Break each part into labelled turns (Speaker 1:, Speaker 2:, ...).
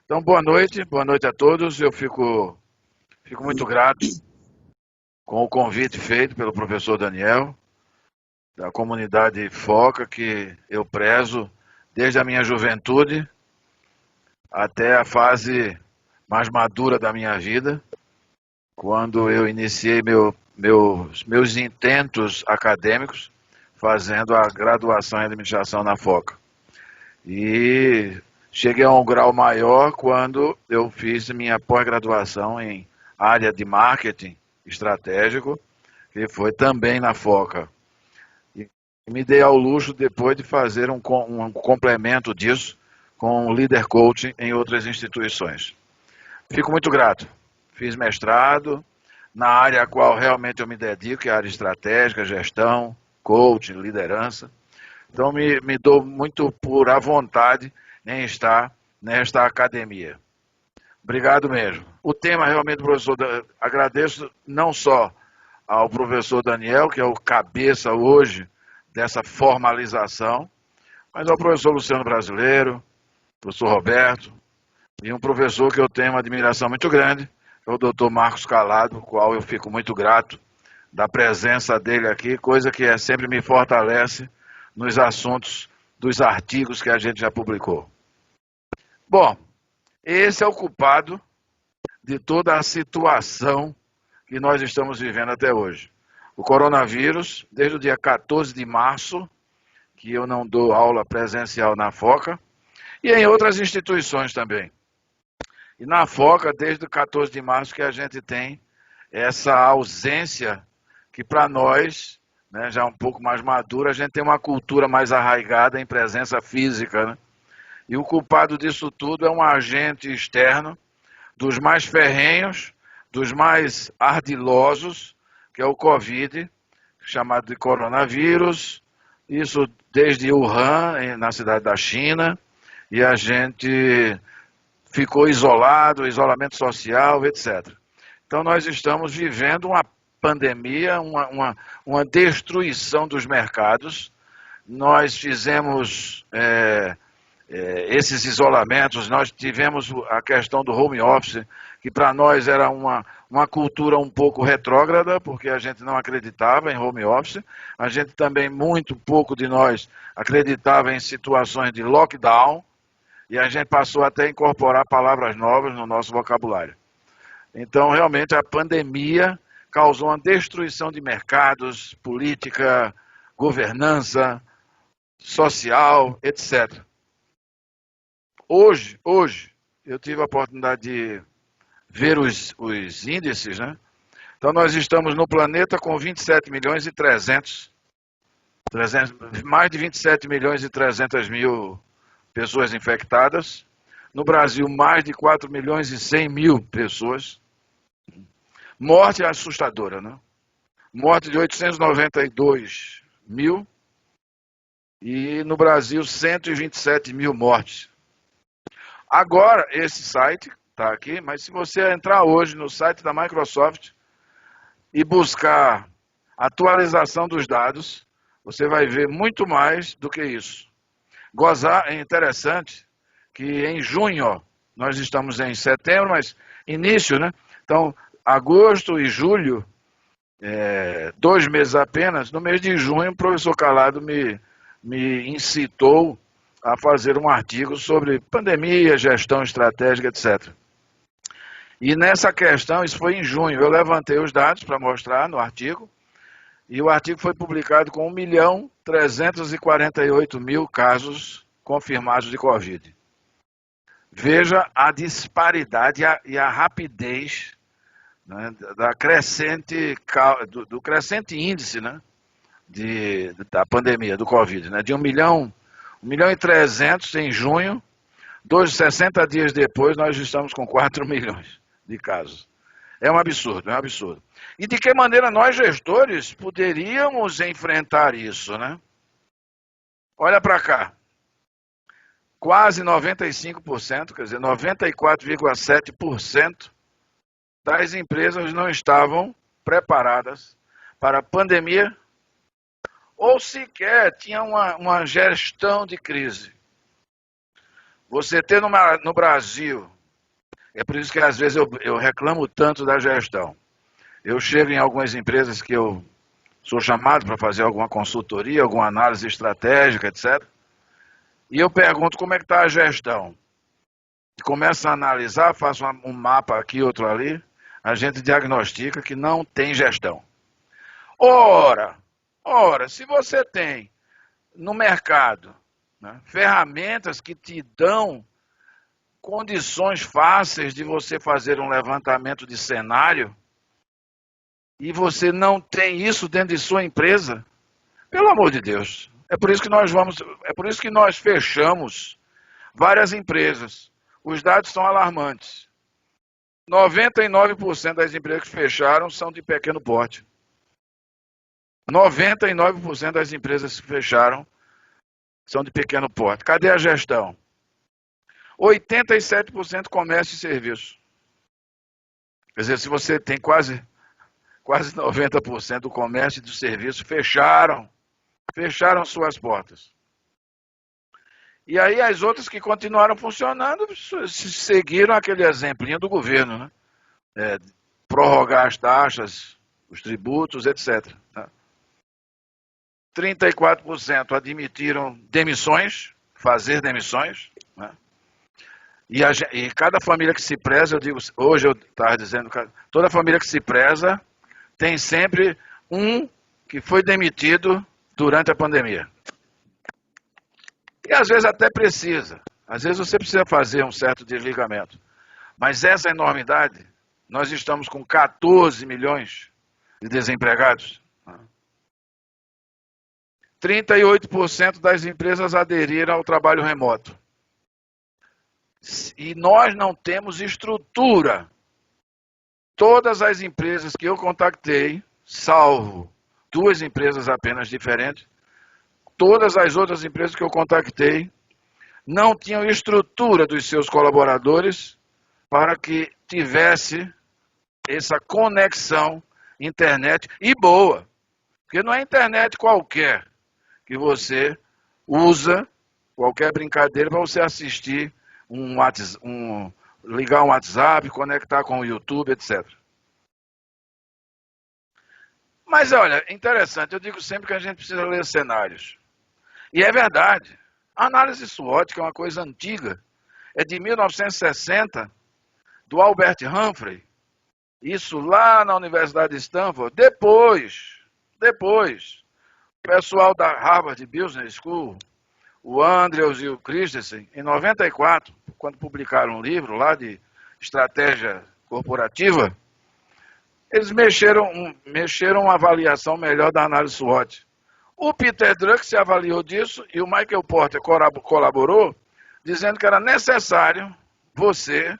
Speaker 1: Então, boa noite a todos. Eu fico muito grato com o convite feito pelo professor Daniel, da comunidade Foca, que eu prezo desde a minha juventude até a fase mais madura da minha vida, quando eu iniciei meus intentos acadêmicos, fazendo a graduação em administração na Foca. E cheguei a um grau maior quando eu fiz minha pós-graduação em área de marketing estratégico, que foi também na Foca. E me dei ao luxo depois de fazer um complemento disso com o Leader Coaching em outras instituições. Fico muito grato. Fiz mestrado na área a qual realmente eu me dedico, que é a área estratégica, gestão, coaching, liderança. Então, me dou muito por à vontade em estar nesta academia. Obrigado mesmo. O tema realmente, professor, agradeço não só ao professor Daniel, que é o cabeça hoje dessa formalização, mas ao professor Luciano Brasileiro, professor Roberto, e um professor que eu tenho uma admiração muito grande, é o doutor Marcos Calado, qual eu fico muito grato da presença dele aqui, coisa que sempre me fortalece nos assuntos dos artigos que a gente já publicou. Bom, esse é o culpado de toda a situação que nós estamos vivendo até hoje. O coronavírus, desde o dia 14 de março, que eu não dou aula presencial na Foca, e em outras instituições também. E na Foca, desde o 14 de março, que a gente tem essa ausência que para nós, né, já um pouco mais madura, a gente tem uma cultura mais arraigada em presença física, né? E o culpado disso tudo é um agente externo, dos mais ferrenhos, dos mais ardilosos, que é o Covid, chamado de coronavírus, isso desde Wuhan, na cidade da China, e a gente ficou isolado, isolamento social, etc. Então nós estamos vivendo uma pandemia, uma destruição dos mercados. Nós fizemos esses isolamentos, nós tivemos a questão do home office, que para nós era uma cultura um pouco retrógrada, porque a gente não acreditava em home office, a gente também, muito pouco de nós, acreditava em situações de lockdown, e a gente passou até a incorporar palavras novas no nosso vocabulário. Então, realmente, a pandemia causou uma destruição de mercados, política, governança, social, etc. Hoje, eu tive a oportunidade de ver os índices, né? Então, nós estamos no planeta com 27 milhões e 300, mais de 27 milhões e 300 mil pessoas infectadas. No Brasil, mais de 4 milhões e 100 mil pessoas. Morte assustadora, né? Morte de 892 mil. E no Brasil, 127 mil mortes. Agora, esse site está aqui, mas se você entrar hoje no site da Microsoft e buscar atualização dos dados, você vai ver muito mais do que isso. Gozar é interessante que em junho, nós estamos em setembro, mas início, né? Então, agosto e julho, 2 meses apenas, no mês de junho, o professor Calado me incitou a fazer um artigo sobre pandemia, gestão estratégica, etc. E nessa questão, isso foi em junho, eu levantei os dados para mostrar no artigo, e o artigo foi publicado com 1.348.000 casos confirmados de Covid. Veja a disparidade e a rapidez, né, do crescente índice, né, da pandemia, do Covid, né, de 1 milhão e 300 em junho, 60 dias depois nós estamos com 4 milhões de casos. É um absurdo, é um absurdo. E de que maneira nós, gestores, poderíamos enfrentar isso, né? Olha para cá. Quase 95%, quer dizer, 94,7% das empresas não estavam preparadas para a pandemia ou sequer tinham uma gestão de crise. Você ter no Brasil É por isso que às vezes eu reclamo tanto da gestão. Eu chego em algumas empresas que eu sou chamado para fazer alguma consultoria, alguma análise estratégica, etc. E eu pergunto como é que está a gestão. Começo a analisar, faço um mapa aqui, outro ali, a gente diagnostica que não tem gestão. Ora, se você tem no mercado, né, ferramentas que te dão condições fáceis de você fazer um levantamento de cenário e você não tem isso dentro de sua empresa, pelo amor de Deus. É por isso que nós fechamos várias empresas. Os dados são alarmantes. 99% das empresas que fecharam são de pequeno porte. 99% das empresas que fecharam são de pequeno porte. Cadê a gestão? 87% comércio e serviço. Quer dizer, se você tem quase 90% do comércio e do serviço fecharam suas portas. E aí as outras que continuaram funcionando seguiram aquele exemplinho do governo, né? Prorrogar as taxas, os tributos, etc. Né? 34% admitiram demissões, fazer demissões, né? E cada família que se preza, eu digo, hoje eu estava dizendo, toda família que se preza tem sempre um que foi demitido durante a pandemia. E às vezes até precisa. Às vezes você precisa fazer um certo desligamento. Mas essa enormidade, nós estamos com 14 milhões de desempregados. 38% das empresas aderiram ao trabalho remoto. E nós não temos estrutura. Todas as empresas que eu contactei, salvo 2 empresas apenas diferentes, todas as outras empresas que eu contactei não tinham estrutura dos seus colaboradores para que tivesse essa conexão internet e boa. Porque não é internet qualquer que você usa, qualquer brincadeira para você assistir ligar um WhatsApp, conectar com o YouTube, etc. Mas olha, interessante, eu digo sempre que a gente precisa ler cenários. E é verdade. A análise SWOT, que é uma coisa antiga, é de 1960, do Albert Humphrey. Isso lá na Universidade de Stanford. Depois, o pessoal da Harvard Business School, o Andrews e o Christensen, em 94, quando publicaram um livro lá de estratégia corporativa, eles mexeram uma avaliação melhor da análise SWOT. O Peter Drucker se avaliou disso e o Michael Porter colaborou, dizendo que era necessário você,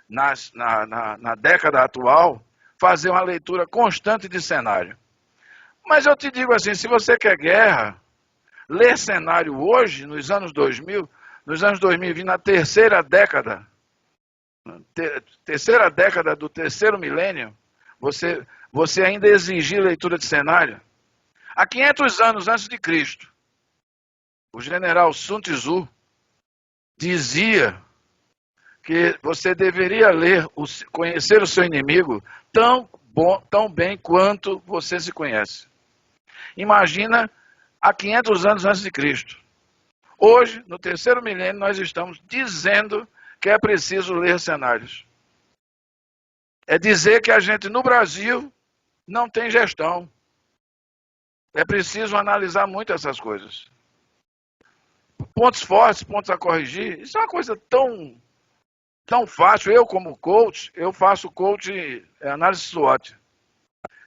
Speaker 1: na década atual, fazer uma leitura constante de cenário. Mas eu te digo assim, se você quer guerra, ler cenário hoje, nos anos 2020, na terceira década do terceiro milênio, você ainda exigir leitura de cenário. Há 500 anos antes de Cristo, o general Sun Tzu dizia que você deveria conhecer o seu inimigo tão bem quanto você se conhece. Imagina há 500 anos antes de Cristo. Hoje, no terceiro milênio, nós estamos dizendo que é preciso ler cenários. É dizer que a gente, no Brasil, não tem gestão. É preciso analisar muito essas coisas. Pontos fortes, pontos a corrigir, isso é uma coisa tão fácil. Eu, como coach, eu faço análise SWOT.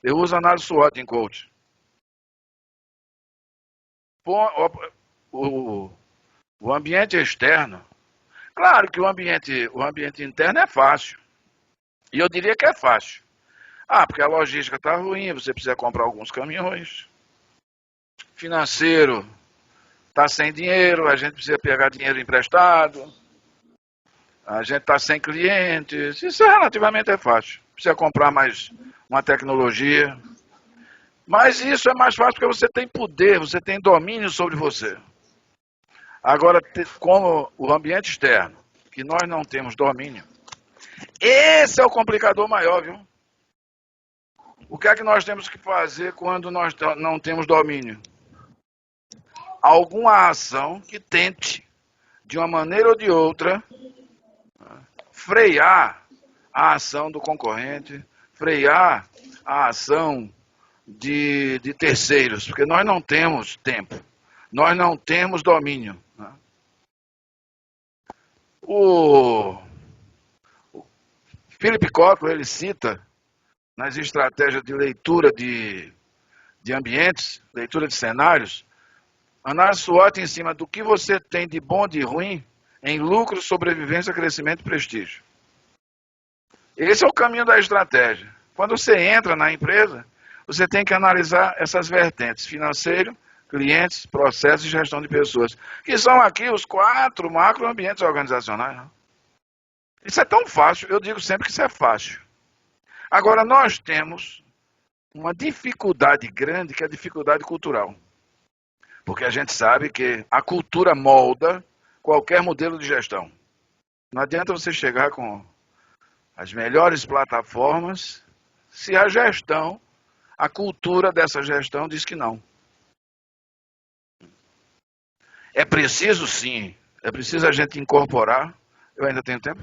Speaker 1: Eu uso análise SWOT em coach. O ambiente externo, claro que o ambiente interno é fácil. E eu diria que é fácil. Porque a logística está ruim, você precisa comprar alguns caminhões. Financeiro está sem dinheiro, a gente precisa pegar dinheiro emprestado. A gente está sem clientes. Isso relativamente é fácil. Precisa comprar mais uma tecnologia. Mas isso é mais fácil porque você tem poder, você tem domínio sobre você. Agora, como o ambiente externo, que nós não temos domínio, Esse é o complicador maior, viu? O que é que nós temos que fazer quando nós não temos domínio? Alguma ação que tente, de uma maneira ou de outra, frear a ação do concorrente, frear a ação de terceiros, porque nós não temos tempo, nós não temos domínio. O Philip Kotler, ele cita nas estratégias de leitura de ambientes, leitura de cenários, análise SWOT em cima do que você tem de bom e de ruim em lucro, sobrevivência, crescimento e prestígio. Esse é o caminho da estratégia. Quando você entra na empresa, você tem que analisar essas vertentes: financeiro, clientes, processos e gestão de pessoas, que são aqui os 4 macroambientes organizacionais. Isso é tão fácil, eu digo sempre que isso é fácil. Agora, nós temos uma dificuldade grande, que é a dificuldade cultural. Porque a gente sabe que a cultura molda qualquer modelo de gestão. Não adianta você chegar com as melhores plataformas se a gestão, a cultura dessa gestão diz que não. É preciso sim, é preciso a gente incorporar, eu ainda tenho tempo?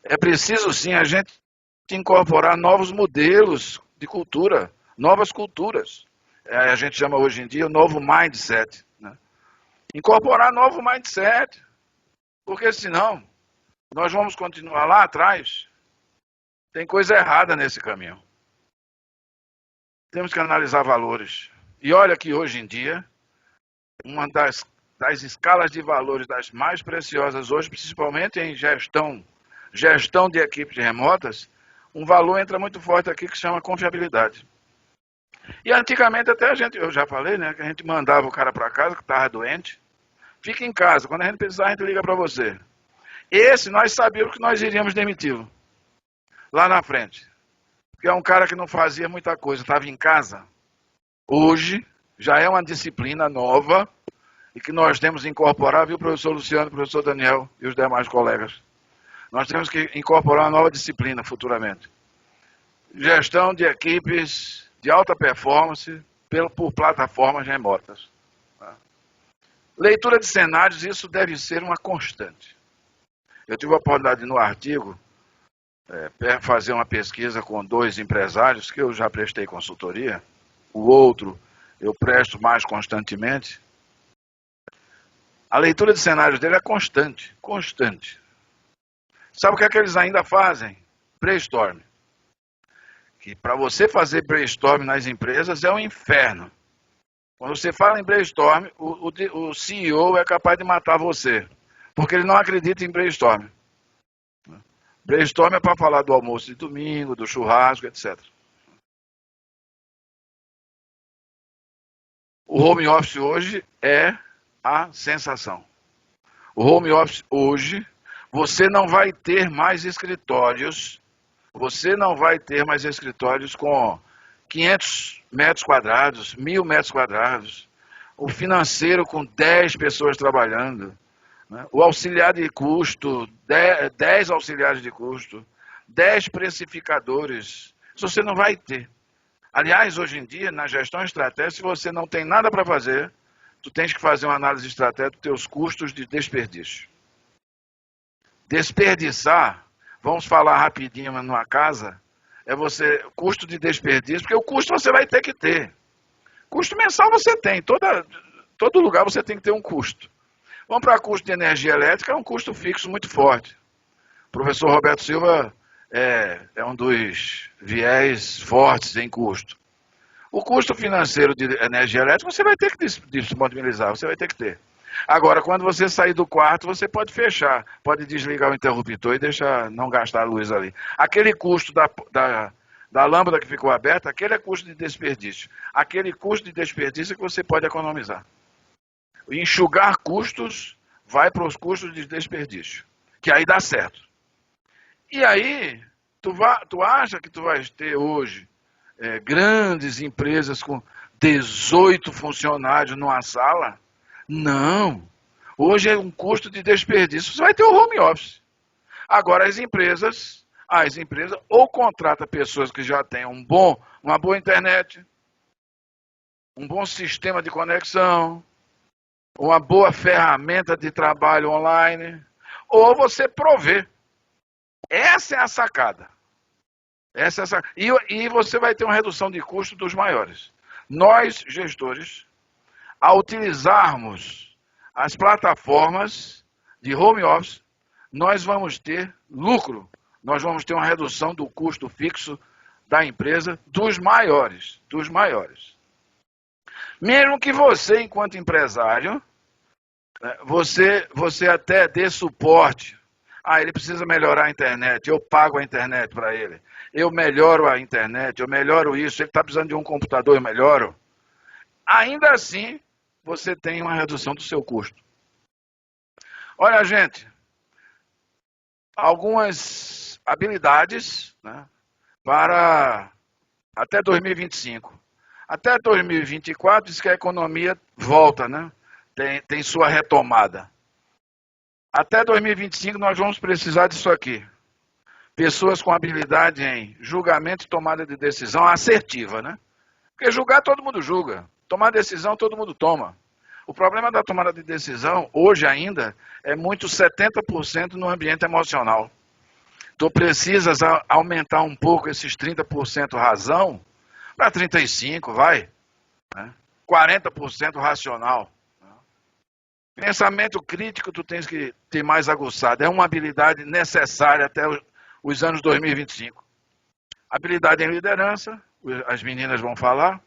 Speaker 1: É preciso sim a gente incorporar novos modelos de cultura, novas culturas. A gente chama hoje em dia o novo mindset. Né? Incorporar novo mindset, porque senão nós vamos continuar lá atrás. Tem coisa errada nesse caminho. Temos que analisar valores. E olha que hoje em dia, uma das escalas de valores das mais preciosas hoje, principalmente em gestão de equipes remotas, um valor entra muito forte aqui que chama confiabilidade. E antigamente até eu já falei, né, que a gente mandava o cara para casa que estava doente, fica em casa, quando a gente precisar a gente liga para você. Esse nós sabíamos que nós iríamos demiti-lo, lá na frente. Porque é um cara que não fazia muita coisa, estava em casa. Hoje já é uma disciplina nova e que nós temos que incorporar, viu, professor Luciano, professor Daniel e os demais colegas. Nós temos que incorporar uma nova disciplina futuramente. Gestão de equipes de alta performance por plataformas remotas. Leitura de cenários, isso deve ser uma constante. Eu tive a oportunidade no artigo fazer uma pesquisa com 2 empresários, que eu já prestei consultoria, o outro eu presto mais constantemente. A leitura de cenários dele é constante, constante. Sabe o que é que eles ainda fazem? Brainstorm. Que para você fazer brainstorm nas empresas é um inferno. Quando você fala em brainstorm, o CEO é capaz de matar você, porque ele não acredita em brainstorm. Brainstorm é para falar do almoço de domingo, do churrasco, etc. O home office hoje é a sensação. O home office hoje, você não vai ter mais escritórios, com 500 metros quadrados, 1.000 metros quadrados, o financeiro com 10 pessoas trabalhando, né? O auxiliar de custo, 10 auxiliares de custo, 10 precificadores, isso você não vai ter. Aliás, hoje em dia, na gestão estratégica, se você não tem nada para fazer, tu tens que fazer uma análise estratégica dos teus custos de desperdício. Desperdiçar, vamos falar rapidinho numa casa, custo de desperdício, porque o custo você vai ter que ter. Custo mensal você tem, todo lugar você tem que ter um custo. Vamos para custo de energia elétrica, é um custo fixo muito forte. O professor Roberto Silva é um dos viés fortes em custo. O custo financeiro de energia elétrica você vai ter que disponibilizar, você vai ter que ter. Agora, quando você sair do quarto, você pode fechar, pode desligar o interruptor e deixar não gastar a luz ali. Aquele custo da lâmpada que ficou aberta, aquele é custo de desperdício. Aquele custo de desperdício é que você pode economizar. Enxugar custos vai para os custos de desperdício, que aí dá certo. E aí, tu acha que tu vais ter hoje grandes empresas com 18 funcionários numa sala? Não. Hoje é um custo de desperdício. Você vai ter o home office. Agora as empresas ou contratam pessoas que já têm uma boa internet, um bom sistema de conexão, uma boa ferramenta de trabalho online, ou você provê. Essa é a sacada. E você vai ter uma redução de custo dos maiores. Nós, gestores, ao utilizarmos as plataformas de home office, nós vamos ter lucro, nós vamos ter uma redução do custo fixo da empresa dos maiores. Mesmo que você, enquanto empresário, você até dê suporte. Ele precisa melhorar a internet, eu pago a internet para ele. Eu melhoro a internet, eu melhoro isso, ele está precisando de um computador, eu melhoro. Ainda assim, você tem uma redução do seu custo. Olha, gente, algumas habilidades, né, para até 2025. Até 2024 diz que a economia volta, né? Tem sua retomada. Até 2025 nós vamos precisar disso aqui. Pessoas com habilidade em julgamento e tomada de decisão assertiva, né? Porque julgar todo mundo julga, tomar decisão todo mundo toma. O problema da tomada de decisão, hoje ainda, é muito 70% no ambiente emocional. Tu precisas aumentar um pouco esses 30% razão para 35%, vai. Né? 40% racional. Pensamento crítico tu tens que ter mais aguçado. É uma habilidade necessária até os anos 2025. Habilidade em liderança, as meninas vão falar.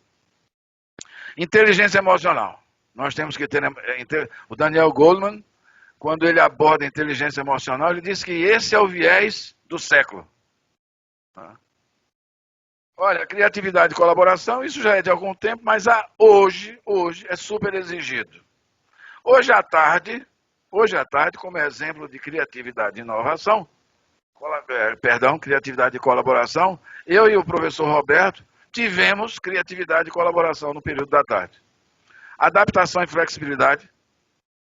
Speaker 1: Inteligência emocional. Nós temos que ter... O Daniel Goleman, quando ele aborda a inteligência emocional, ele diz que esse é o viés do século. Olha, criatividade e colaboração, isso já é de algum tempo, mas hoje é super exigido. Hoje à tarde, como exemplo de criatividade e inovação, criatividade e colaboração, eu e o professor Roberto tivemos criatividade e colaboração no período da tarde. Adaptação e flexibilidade,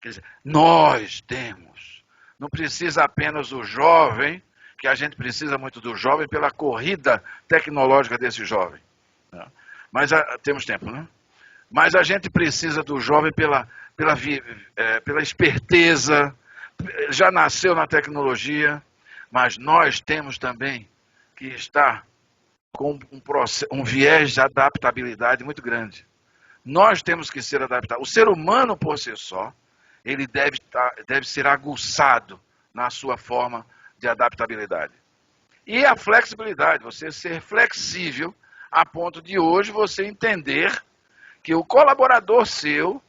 Speaker 1: quer dizer, nós temos. Não precisa apenas o jovem, que a gente precisa muito do jovem pela corrida tecnológica desse jovem. Mas temos tempo, né? Mas a gente precisa do jovem pela esperteza, já nasceu na tecnologia, mas nós temos também que estar com um viés de adaptabilidade muito grande. Nós temos que ser adaptados. O ser humano, por si só, ele deve ser aguçado na sua forma de adaptabilidade. E a flexibilidade, você ser flexível a ponto de hoje você entender que o colaborador seu,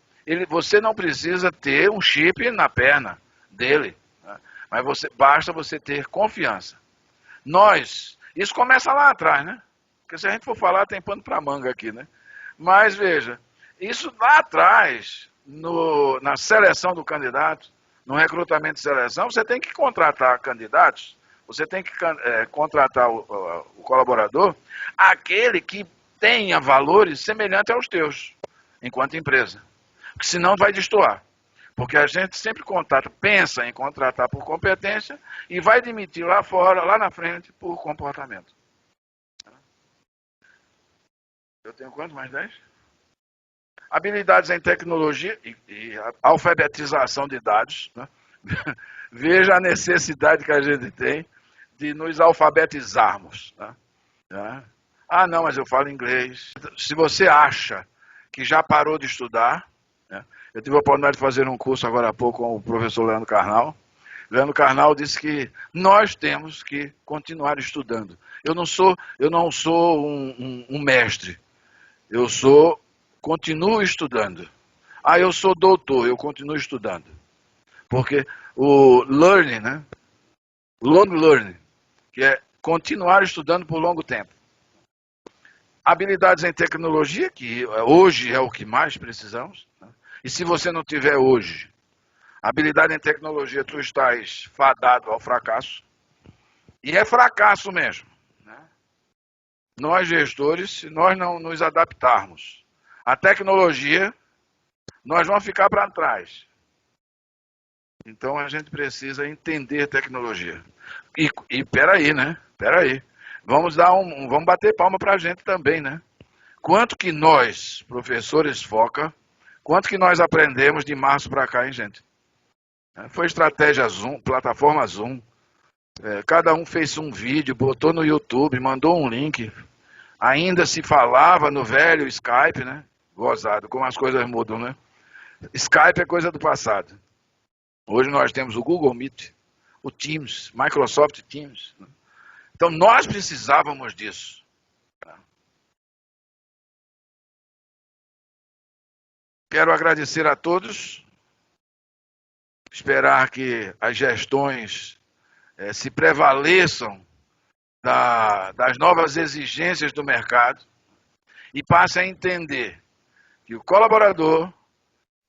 Speaker 1: você não precisa ter um chip na perna dele, né? Mas basta você ter confiança. Isso começa lá atrás, né? Porque se a gente for falar, tem pano para manga aqui, né? Mas veja, isso lá atrás, na seleção do candidato, no recrutamento de seleção, você tem que contratar candidatos, você tem que contratar o colaborador, aquele que tenha valores semelhantes aos teus, enquanto empresa. Porque senão vai destoar. Porque a gente sempre pensa em contratar por competência e vai demitir lá fora, lá na frente, por comportamento. Eu tenho quanto? Mais 10? Habilidades em tecnologia e alfabetização de dados. Né? Veja a necessidade que a gente tem de nos alfabetizarmos. Né? Não, mas eu falo inglês. Se você acha que já parou de estudar, né? Eu tive a oportunidade de fazer um curso agora há pouco com o professor Leandro Carnal. Leandro Carnal disse que nós temos que continuar estudando. Eu não sou um mestre. Continuo estudando. Eu sou doutor, eu continuo estudando. Porque o learning, né? Long learning, que é continuar estudando por longo tempo. Habilidades em tecnologia, que hoje é o que mais precisamos. Né? E se você não tiver hoje habilidade em tecnologia, tu estás fadado ao fracasso. E é fracasso mesmo. Né? Nós, gestores, se nós não nos adaptarmos à tecnologia, nós vamos ficar para trás. Então a gente precisa entender tecnologia. E peraí, né? Peraí. Vamos vamos bater palma para a gente também, né? Quanto que nós, professores Foca, quanto que nós aprendemos de março para cá, hein, gente? Foi estratégia Zoom, plataforma Zoom. Cada um fez um vídeo, botou no YouTube, mandou um link. Ainda se falava no velho Skype, né? Gozado, como as coisas mudam, né? Skype é coisa do passado. Hoje nós temos o Google Meet, o Teams, Microsoft Teams. Então nós precisávamos disso. Quero agradecer a todos, esperar que as gestões se prevaleçam das novas exigências do mercado e passem a entender que o colaborador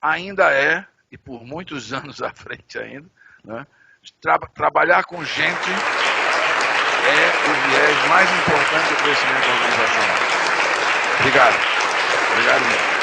Speaker 1: ainda é, e por muitos anos à frente ainda, né, trabalhar com gente é o viés mais importante do crescimento organizacional. Obrigado. Obrigado mesmo.